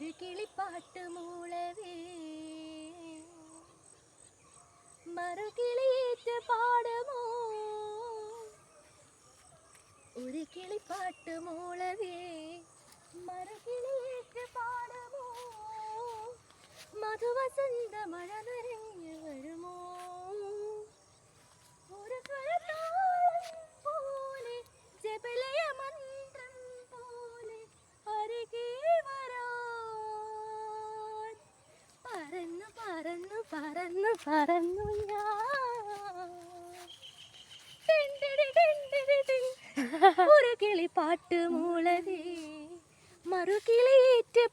ഒരു കിളിപ്പാട്ട് മൂളവേ മറുകിളിയേറ്റ് പാടുമോ ഒരു കിളിപ്പാട്ട് മൂളവേ മറുകിളിയേറ്റ് പാടുമോ മധുവസന്ത മഴ നനഞ്ഞു വരുമോ ഒരു സ്വരതാളം പോലെ ജപലയ മന്ത്രം പോലെ അരികെ വരാൻ പറന്നു പറന്നു പറന്നു പറന്നു ഞാൻ ഒരു കിളിപ്പാട്ട് മൂളവേ മറുകിളിയേറ്റ്